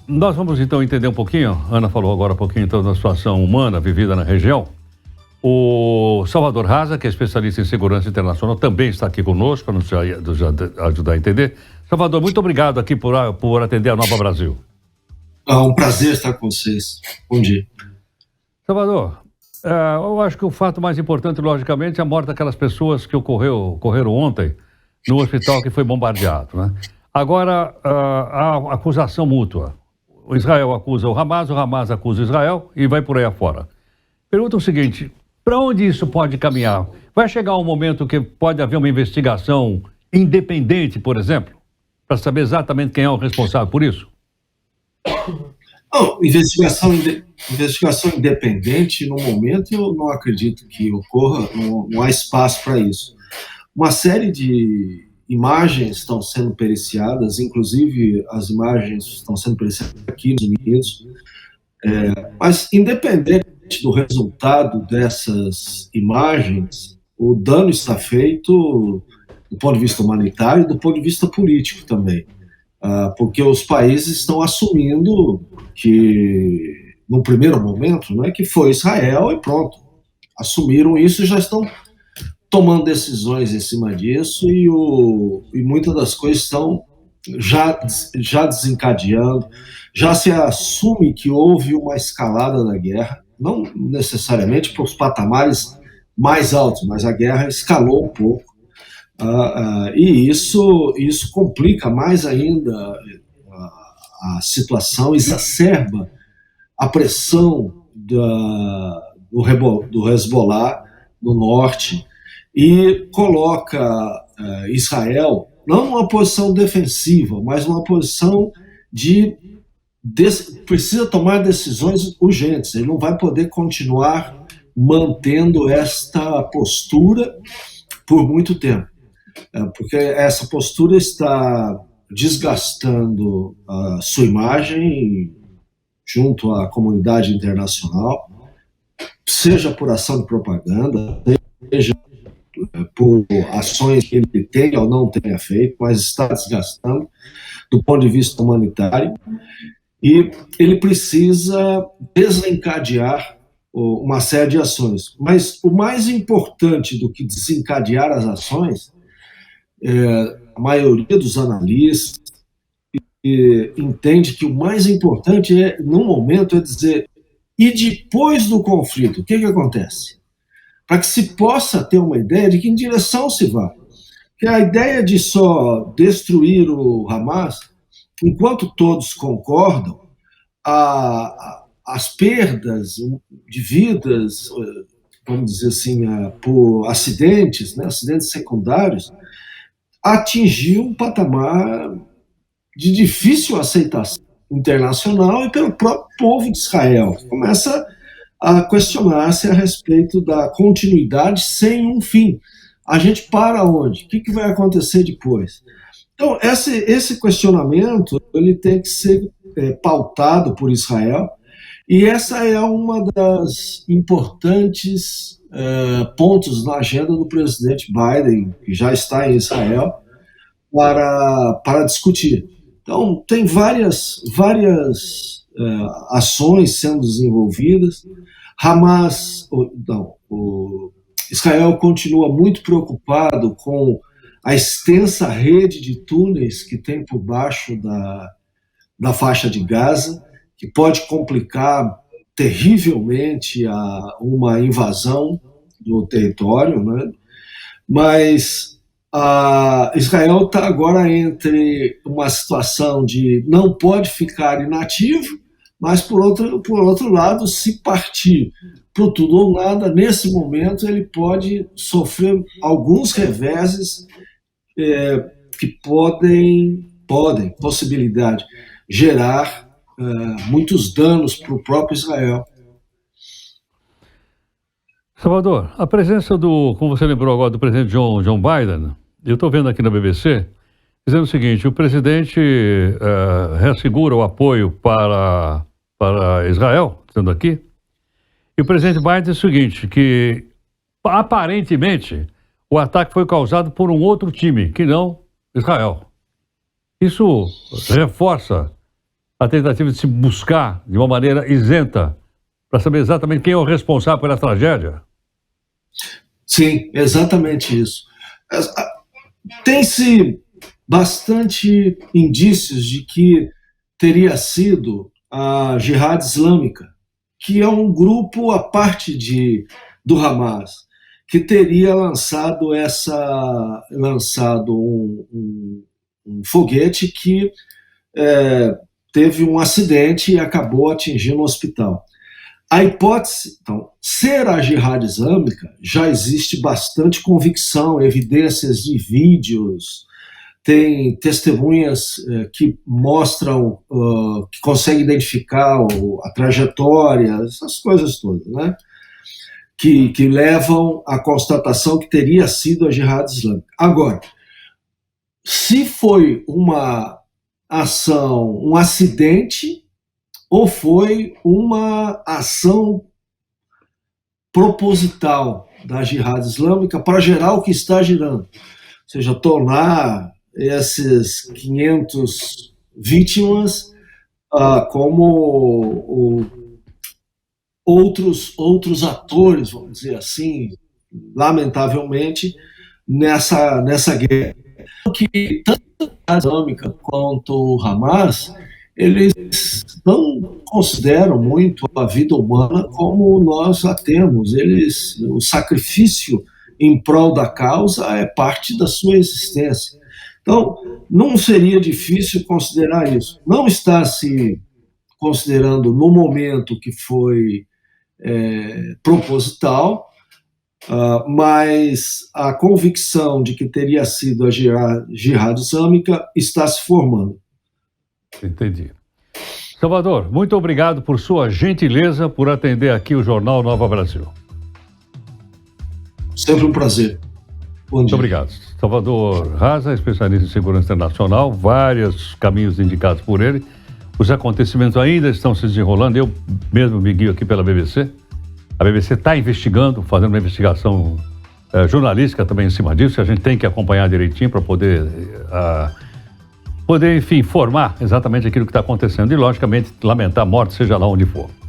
nós vamos então entender um pouquinho, Ana falou agora um pouquinho então da situação humana vivida na região. O Salvador Raza, que é especialista em segurança internacional, também está aqui conosco, para nos ajudar a entender. Salvador, muito obrigado aqui por atender a Nova Brasil. Um prazer estar com vocês. Bom dia. Salvador, eu acho que o fato mais importante, logicamente, é a morte daquelas pessoas que ocorreram ontem no hospital que foi bombardeado, né? Agora, a acusação mútua. O Israel acusa o Hamas acusa o Israel e vai por aí afora. Pergunta o seguinte, para onde isso pode caminhar? Vai chegar um momento que pode haver uma investigação independente, por exemplo, para saber exatamente quem é o responsável por isso? Não, investigação independente, no momento, eu não acredito que ocorra, não há espaço para isso. Uma série de imagens estão sendo periciadas, inclusive as imagens estão sendo periciadas aqui nos Estados Unidos, mas independente do resultado dessas imagens, o dano está feito do ponto de vista humanitário e do ponto de vista político também, porque os países estão assumindo que, no primeiro momento, né, que foi Israel e pronto, assumiram isso e já estão tomando decisões em cima disso e muitas das coisas estão já desencadeando, já se assume que houve uma escalada da guerra, não necessariamente para os patamares mais altos, mas a guerra escalou um pouco, e isso complica mais ainda a situação, exacerba a pressão do Hezbollah no norte e coloca Israel não numa posição defensiva, mas numa posição precisa tomar decisões urgentes. Ele não vai poder continuar mantendo esta postura por muito tempo, porque essa postura está desgastando a sua imagem junto à comunidade internacional, seja por ação de propaganda, seja por ações que ele tenha ou não tenha feito, mas está desgastando do ponto de vista humanitário, e ele precisa desencadear uma série de ações. Mas o mais importante do que desencadear as ações, a maioria dos analistas entende que o mais importante no momento, é dizer, e depois do conflito, o que acontece? Para que se possa ter uma ideia de que em direção se vai. Porque a ideia de só destruir o Hamas, enquanto todos concordam, as perdas de vidas, vamos dizer assim, por acidentes, né, acidentes secundários, atingiu um patamar de difícil aceitação internacional e pelo próprio povo de Israel, que começa a questionar-se a respeito da continuidade sem um fim. A gente para onde? O que vai acontecer depois? Então, esse questionamento ele tem que ser pautado por Israel, e essa é uma das importantes pontos na agenda do presidente Biden, que já está em Israel, para discutir. Então, tem várias ações sendo desenvolvidas. Israel continua muito preocupado com a extensa rede de túneis que tem por baixo da faixa de Gaza, que pode complicar terrivelmente uma invasão do território, né? Mas Israel está agora entre uma situação de não pode ficar inativo, mas, por outro lado, se partir para tudo ou nada, nesse momento ele pode sofrer alguns reveses que podem, possibilidade, gerar muitos danos para o próprio Israel. Salvador, a presença como você lembrou agora, do presidente John Biden, eu estou vendo aqui na BBC, dizendo o seguinte: o presidente reassegura o apoio para Israel, dizendo aqui, e o presidente Biden diz o seguinte, que aparentemente o ataque foi causado por um outro time, que não Israel. Isso reforça a tentativa de se buscar de uma maneira isenta para saber exatamente quem é o responsável pela tragédia? Sim, exatamente isso. Tem-se bastante indícios de que teria sido a Jihad Islâmica, que é um grupo à parte do Hamas, que teria lançado um foguete que teve um acidente e acabou atingindo o hospital. A hipótese, então, ser a Jihad Islâmica, já existe bastante convicção, evidências de vídeos, tem testemunhas que mostram, que conseguem identificar a trajetória, essas coisas todas, né? Que levam à constatação que teria sido a Jihad Islâmica. Agora, se foi uma ação, um acidente, ou foi uma ação proposital da Jihad Islâmica para gerar o que está girando, ou seja, tornar esses 500 vítimas como outros atores, vamos dizer assim, lamentavelmente, nessa guerra. Que tanto a Islâmica quanto o Hamas, eles não consideram muito a vida humana como nós a temos. O sacrifício em prol da causa é parte da sua existência. Então, não seria difícil considerar isso. Não está se considerando no momento que foi proposital, mas a convicção de que teria sido a Jihad Islâmica está se formando. Entendi. Salvador, muito obrigado por sua gentileza por atender aqui o Jornal Nova Brasil. Sempre um prazer. Bom dia. Muito obrigado. Salvador Raza, especialista em segurança internacional, vários caminhos indicados por ele. Os acontecimentos ainda estão se desenrolando. Eu mesmo me guio aqui pela BBC. A BBC está investigando, fazendo uma investigação jornalística também em cima disso. A gente tem que acompanhar direitinho para poder, enfim, informar exatamente aquilo que está acontecendo. E, logicamente, lamentar a morte, seja lá onde for.